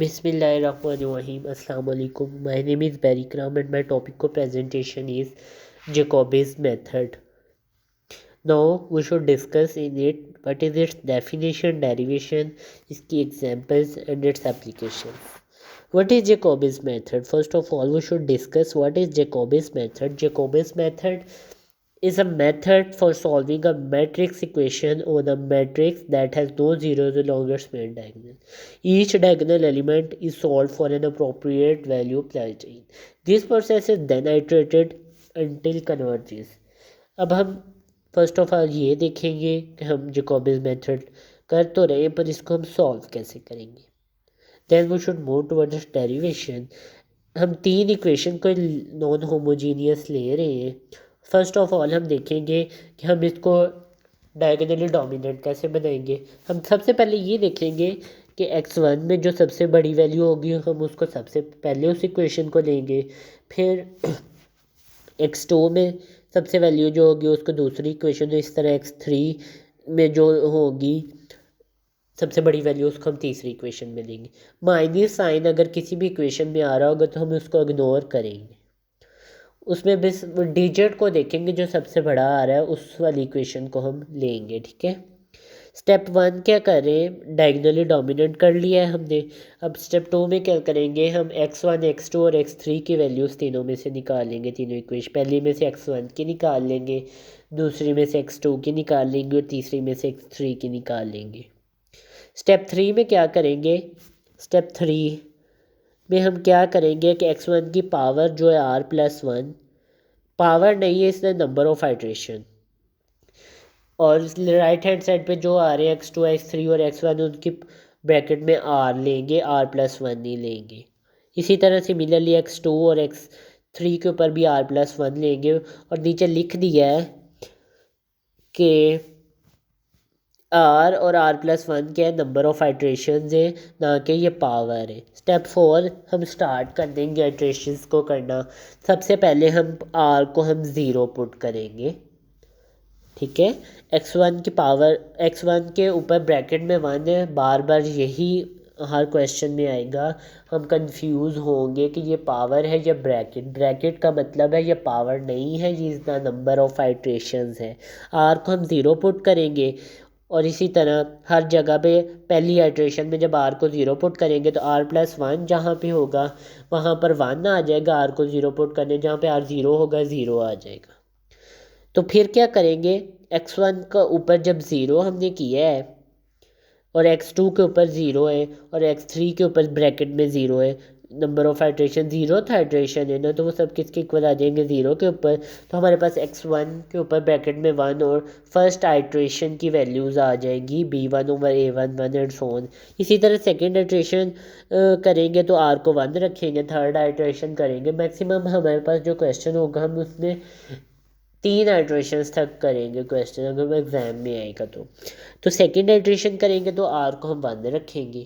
Bismillahirrahmanirrahim. Assalamu alaikum. My name is Barry Kram and my topic of presentation is Jacobi's method. Now we should discuss in it what is its definition, derivation, its key examples and its applications. What is Jacobi's method? First of all, we should discuss what is Jacobi's method. Jacobi's method is a method for solving a matrix equation on a matrix that has no zeros along its main diagonal. Each diagonal element is solved for an appropriate value applied in. This process is then iterated until converges. अब हम first of all ये देखेंगे कि हम Jacobian method कर तो रहे हैं पर इसको हम सॉल्व कैसे करेंगे. Then we should move towards derivation. हम तीन इक्वेशन को नॉन होमोजीनियस ले रहे हैं. फर्स्ट ऑफ ऑल हम देखेंगे कि हम इसको डायगोनली डोमिनेंट कैसे बनाएंगे. हम सबसे पहले ये देखेंगे कि x1 में जो सबसे बड़ी वैल्यू होगी हम उसको सबसे पहले उस इक्वेशन को लेंगे. फिर x2 में सबसे वैल्यू जो होगी उसको दूसरी इक्वेशन. तो इस तरह x3 में जो होगी सबसे बड़ी वैल्यू उसको हम तीसरी इक्वेशन में लेंगे. माइनस साइन अगर किसी भी इक्वेशन में आ रहा होगा तो हम उसको इग्नोर करेंगे. उसमें बस डिजिट को देखेंगे जो सबसे बड़ा आ रहा है उस वाली इक्वेशन को हम लेंगे. ठीक है. स्टेप 1 क्या करें, डायगोनली डोमिनेंट कर लिया है हमने. अब स्टेप 2 में क्या करेंगे, हम x1 x2 और x3 की वैल्यूज़ तीनों में से निकालेंगे. तीनों इक्वेशन पहली में से x1 की निकाल लेंगे, दूसरी में से x2 की निकाल लेंगे और तीसरी में से x3 की निकाल लेंगे. स्टेप 3 में क्या करेंगे, स्टेप 3 में हम क्या करेंगे कि x1 की पावर जो है r+1 पावर नहीं है, इसलिए नंबर ऑफ आइट्रेशन. और राइट हैंड साइड पे जो आ रहे हैं x2 x3 और x1 उनकी ब्रैकेट में r लेंगे, r+1 नहीं लेंगे. इसी तरह सिमिलरली x2 और x3 के ऊपर भी r+1 लेंगे. और नीचे लिख दिया है कि r और r+1 के नंबर ऑफ आइट्रेशंस है, ना कि ये पावर है. स्टेप 4 हम स्टार्ट कर देंगे आइट्रेशंस को करना. सबसे पहले हम r को हम 0 पुट करेंगे. ठीक है. x1 की पावर x1 के ऊपर ब्रैकेट में 1 है. बार बार यही हर क्वेश्चन में आएगा. हम कंफ्यूज होंगे कि ये पावर है या ब्रैकेट. ब्रैकेट का मतलब है ये पावर नहीं है, ये इसका नंबर ऑफ आइट्रेशंस है. r को हम 0 पुट करेंगे और इसी तरह हर जगह पे पहली आइट्रेशन में जब r को 0 पुट करेंगे तो r+1 जहाँ पे होगा वहाँ पर 1 आ जाएगा. r को 0 पुट करने जहाँ पे r 0 होगा 0 आ जाएगा. तो फिर क्या करेंगे, x1 का ऊपर जब 0 हमने किया है और x2 के ऊपर 0 है और x3 के ऊपर ब्रैकेट में 0 है, नंबर ऑफ आइट्रेशन 0 था आइट्रेशन है ना, तो वो सब किसके इक्वल आ जाएंगे 0 के ऊपर. तो हमारे पास x1 के ऊपर ब्रैकेट में 1 और फर्स्ट आइट्रेशन की वैल्यूज़ आ जाएंगी b1/a1 1 एंड सो ऑन. इसी तरह सेकेंड आइट्रेशन करेंगे तो r को 1 रखेंगे. थर्ड आइट्रेशन करेंगे, मैक्सिमम हमारे पास जो क्वेश्चन होगा हम उसमें 3 आइट्रेशंस तक करेंगे क्वेश्चन अगर वो एग्ज़ाम में आएगा तो सेकेंड आइट्रेशन करेंगे तो r को हम 1 रखेंगे,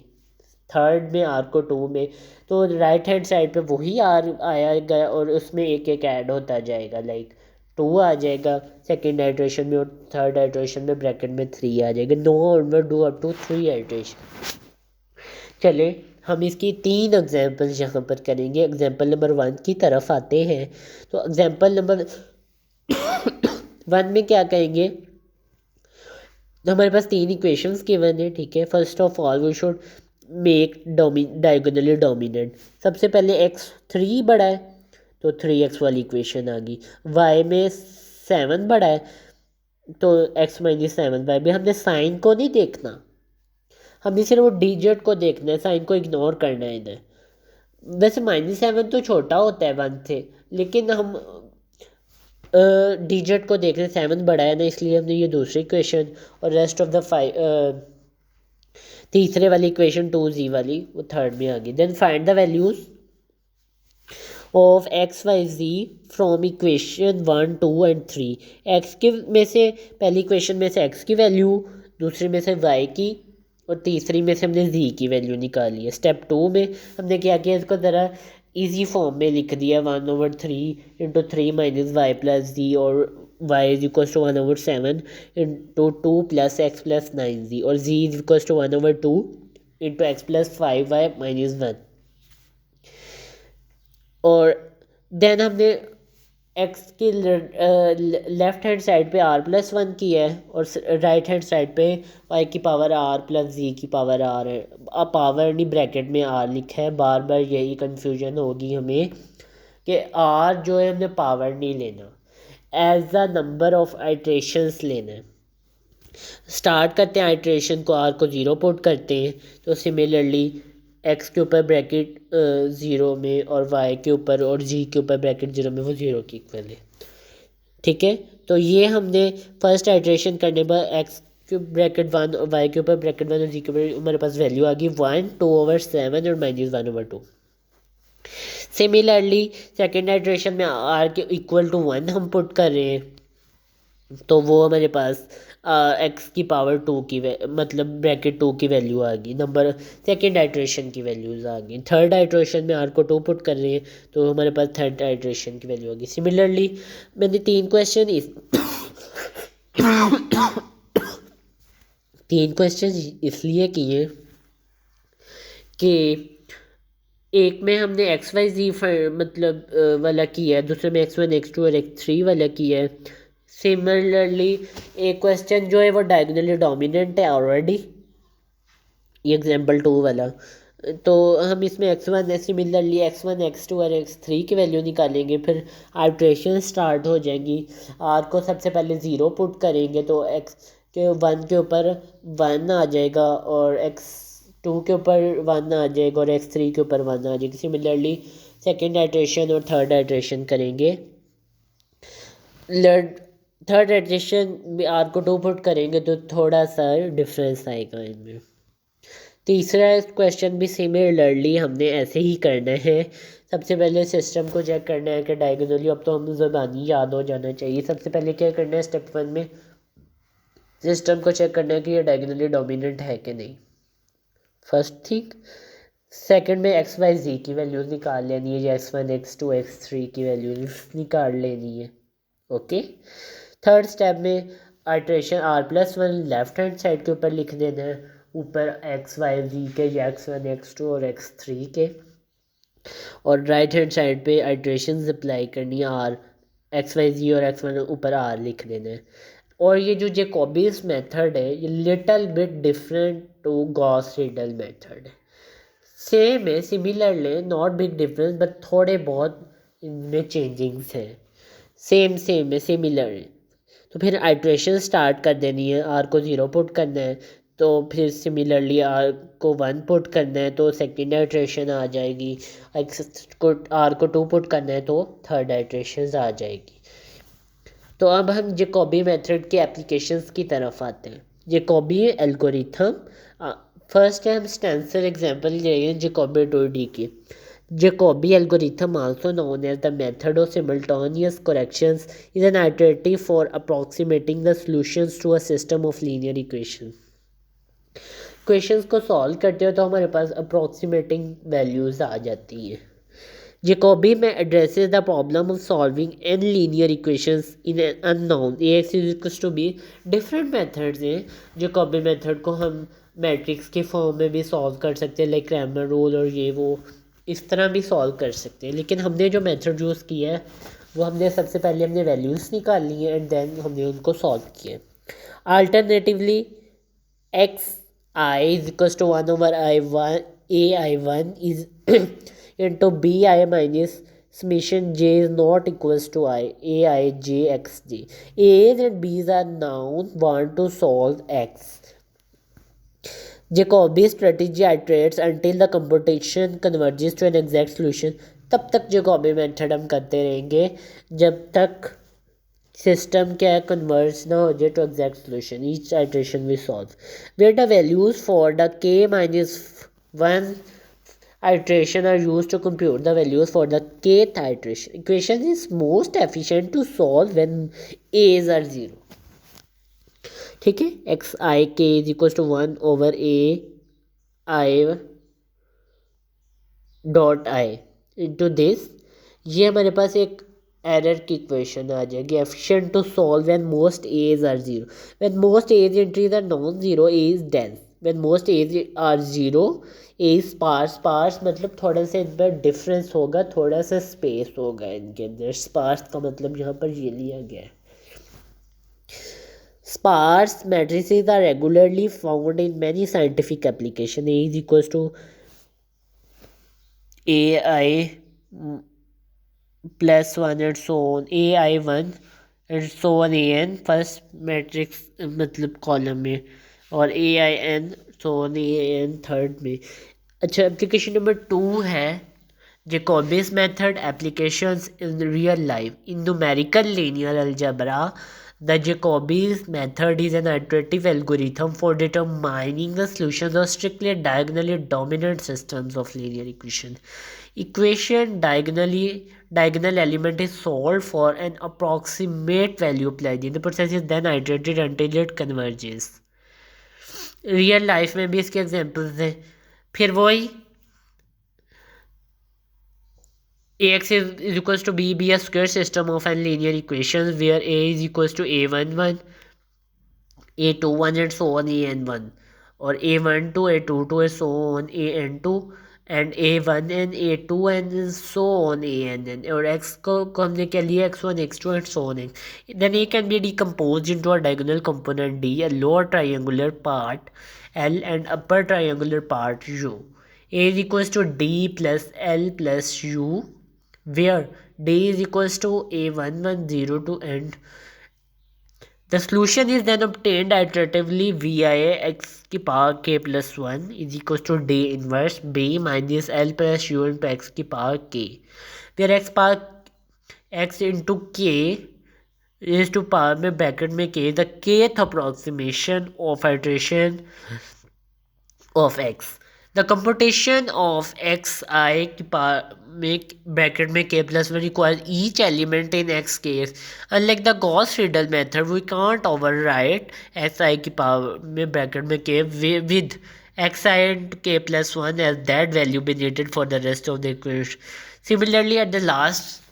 थर्ड में r को 2 में. तो राइट हैंड साइड पे वही r आएगा और उसमें एक एक ऐड होता जाएगा. लाइक 2 आ जाएगा सेकेंड आइट्रेशन में और थर्ड आइट्रेशन में ब्रैकेट में 3 आ जाएगा. No onward do up to 3 iteration. चले हम इसकी 3 एग्जाम्पल्स यहाँ पर करेंगे. एग्जाम्पल नंबर 1 की तरफ आते हैं. तो एग्जाम्पल नंबर 1 में क्या कहेंगे, तो हमारे पास 3 इक्वेशंस गिवन है. ठीक है. First of all we should make diagonally dominant. सबसे पहले x3 बड़ा है तो 3x वाली इक्वेशन आ गई. y में 7 बड़ा है तो x - 7y में. हमने साइन को नहीं देखना, हमने सिर्फ वो डिजिट को देखना है, साइन को इग्नोर करना है इधर. वैसे -7 तो छोटा होता है 1 से, लेकिन हम डिजिट को देख रहे 7 बड़ा है ना, इसलिए हमने ये दूसरी इक्वेशन और रेस्ट ऑफ द 5 तीसरे वाली इक्वेशन 2z वाली वो थर्ड में आ गई. Then find the values of x y z from equation 1 2 and 3. x के में से पहली इक्वेशन में से x की वैल्यू, दूसरी में से y की और तीसरी में से हमने z की वैल्यू निकाली है. स्टेप 2 में हमने क्या किया, इसको ज़रा इजी फॉर्म में लिख दिया. 1/3 इंटू 3 - y + z और y = 1/7 इंटू 2 + x + 9z और z = 1/2 into x plus 5y minus 1। और देन हमने एक्स की लेफ्ट हैंड साइड पे r प्लस 1 की है और राइट हैंड साइड पे y की पावर r प्लस z की पावर r है। अब पावर नहीं ब्रैकेट में r लिखा है, बार बार यही कंफ्यूजन होगी हमें कि r जो है हमने पावर नहीं लेना, as the number of iterations लेना है। स्टार्ट करते हैं आइट्रेशन को, r को 0 पुट करते हैं तो सिमिलरली x के ऊपर ब्रैकेट 0 में और y के ऊपर और g के ऊपर ब्रैकेट 0 में वो 0 की इक्वल है। ठीक है, तो ये हमने फर्स्ट आइट्रेशन करने पर x के ब्रैकेट 1 और y के ऊपर ब्रैकेट 1 और g के ऊपर हमारे पास वैल्यू आ गई 1, 2/7 और माइनस 1/2। सिमिलरली सेकेंड आइट्रेशन में r के इक्वल टू 1 हम पुट कर रहे हैं तो वो हमारे पास एक्स की पावर 2 की मतलब ब्रैकेट 2 की वैल्यू आ गई, नंबर सेकेंड आइट्रेशन की वैल्यूज आ गई। थर्ड आइट्रेशन में आर को 2 पुट कर रहे हैं तो हमारे पास थर्ड आइट्रेशन की वैल्यू आ गई। सिमिलरली मैंने 3 क्वेश्चन इसलिए किए कि एक में हमने एक्स वाई जी मतलब वाला किया है, दूसरे में x1 x2 और x3 वाला किया है। सिमिलरली एक क्वेश्चन जो है वो डायगोनली डोमिनेंट है ऑलरेडी, ये एग्जाम्पल 2 वाला, तो हम इसमें x1 है, सिमिलरली x1 x2 और x3 की वैल्यू निकालेंगे, फिर आइट्रेशन स्टार्ट हो जाएंगी। r को सबसे पहले 0 पुट करेंगे तो x के 1 के ऊपर 1 आ जाएगा और x2 के ऊपर 1 आ जाएगा और x3 के ऊपर 1 आ जाएगी। सिमिलरली सेकेंड आइट्रेशन और थर्ड आइट्रेशन करेंगे। थर्ड आइट्रेशन आर को 2 पुट करेंगे तो थोड़ा सा डिफरेंस आएगा इनमें। तीसरा क्वेश्चन भी सिमिलरली हमने ऐसे ही करना है। सबसे पहले सिस्टम को चेक करना है कि डायगोनली, अब तो हमें ज़बानी याद हो जाना चाहिए। सबसे पहले क्या करना है, स्टेप 1 में सिस्टम को चेक करना है कि ये डायगोनली डोमिनेंट है कि नहीं, फर्स्ट थिंग। सेकंड में एक्स वाई जी की वैल्यूज़ निकाल लेनी है, x1 x2 x3 की वैल्यूज निकाल लेनी है। ओके, थर्ड स्टेप में iteration r+1 left hand side के ऊपर लिख देना है, ऊपर एक्स वाई जी के x1 x2 और x3 के, और राइट हैंड साइड पे आइट्रेशन अप्लाई करनी है, r एक्स वाई जी और x1 ऊपर r लिख देना है। और ये जो जैकोबीज मेथड है ये little bit different to Gauss Seidel method है। सेम है, similarly not big difference but थोड़े बहुत इनमें चेंजिंग्स हैं। सेम है, सिमिलर है। तो फिर आइट्रेशन स्टार्ट कर देनी है, आर को 0 पुट करना है तो फिर सिमिलरली आर को 1 पुट करना है तो सेकेंड आइट्रेशन आ जाएगी, एक्स को आर को 2 पुट करना है तो थर्ड आइट्रेशन आ जाएगी। तो अब हम जैकोबी मेथड के एप्लीकेशंस की तरफ आते हैं। जैकोबी एल्गोरिथम, फर्स्ट है हम स्टेंसर एग्जांपल ले रहे हैं जैकोबी 2D की। Jacobi algorithm, also known as the method of simultaneous corrections, is an iterative for approximating the solutions to a system of linear equations. Equations को सॉल्व करते हो तो हमारे पास अप्रोक्सीमेटिंग वैल्यूज आ जाती हैं। Jacobi में addresses the problem of solving n linear equations in an unknown ax is equals to b। different methods हैं। Jacobi method को हम मैट्रिक्स के फॉर्म में भी सॉल्व कर सकते हैं, लाइक क्रैमर रूल और ये वो, इस तरह भी सॉल्व कर सकते हैं। लेकिन हमने जो मेथड यूज़ किया है वो हमने सबसे पहले हमने वैल्यूज़ निकाली है एंड देन हमने उनको सॉल्व किया। Alternatively X i is equal to 1/i1 ai1 is into B i minus summation j is not equals to i ai j xj। a's and b's are known, want to solve x। Jacobi strategy iterates until the computation converges to an exact solution। तब तक Jacobi method हम करते रहेंगे जब तक system क्या है, converge ना हो जाए to exact solution. Each iteration we solve where the values for the k-1 iteration are used to compute the values for the kth iteration। Equation is most efficient to solve when a's are 0। ठीक है, X i के is equal to 1/a i dot i into this. ये हमारे पास एक error की equation आ जाएगी, efficient to solve when most a's are 0। When most a's entries are non 0 A is dense. when most a's are 0 a is sparse मतलब थोड़ा सा इनमें डिफरेंस होगा, थोड़ा सा स्पेस होगा इनके अंदर। स्पार्स का मतलब यहाँ पर ये लिया गया है। Sparse matrices are regularly found in many scientific applications. A is equals to AI plus 1 and so on, AI1 and so on an first matrix मतलब कॉलम में, और AIN so on AN third में। अच्छा, application number 2 है Jacobi's method applications in real life. In numerical linear algebra, the Jacobi's method is an iterative algorithm for determining the solutions of strictly diagonally dominant systems of linear equation. Diagonal element is solved for an approximate value applied. The process is then iterated until it converges. Real life में भी इसके examples हैं। फिर वही ax is equals to b a square system of n linear equations where a is equals to a11, a21 and so on an1, or a12, a22 and so on an2, and a1 and a2 and so on ann, or x को हमने क्या लिया x1 x2 and so on. Then a can be decomposed into a diagonal component d, a lower triangular part l and upper triangular part u. A is equals to d plus l plus u, where d is equals to a110 to end. The solution is then obtained iteratively via x की power k plus 1 is equals to d inverse b minus l plus u into x की power k, where x power x into k is to power में bracket में k the kth approximation of iteration of x. The computation of xi की power में bracket में k plus 1 requires each element in x case. Unlike the Gauss-Seidel method, we can't overwrite xi की power में bracket में k with xi and k plus 1 as that value be needed for the rest of the equation. Similarly, at the last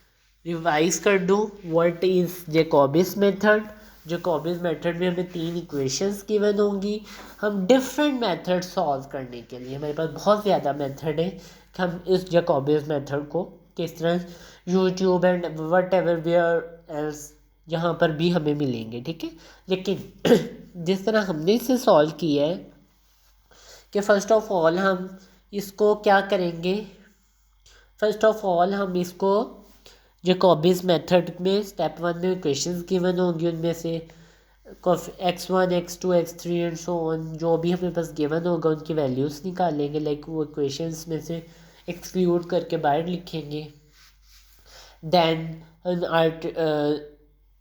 revise कर दूँ, what is जैकोबिस method. जैकोबिस method में हमें 3 equations given होंगी। हम different method solve करने के लिए, हमारे पास बहुत ज़्यादा मेथड है कि हम इस जैकोबिस मेथड को किस तरह YouTube and whatever where else जहाँ पर भी हमें मिलेंगे, ठीक है। लेकिन जिस तरह हमने इसे सॉल्व किया है कि फ़र्स्ट ऑफ ऑल हम इसको क्या करेंगे, फ़र्स्ट ऑफ ऑल हम इसको जैकोबिस मेथड में स्टेप 1 में इक्वेशंस गिवन होंगी, उनमें से x1 x2 x3 and so on जो भी हमें पास गिवन होगा उनकी वैल्यूज़ निकालेंगे, लाइक वो इक्वेशंस में से एक्सक्लूड करके बाहर लिखेंगे। देन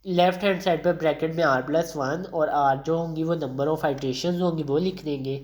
लेफ्ट हैंड साइड पर ब्रैकेट में r+1 और r जो होंगी वो नंबर ऑफ आइट्रेशंस होंगी वो लिख देंगे।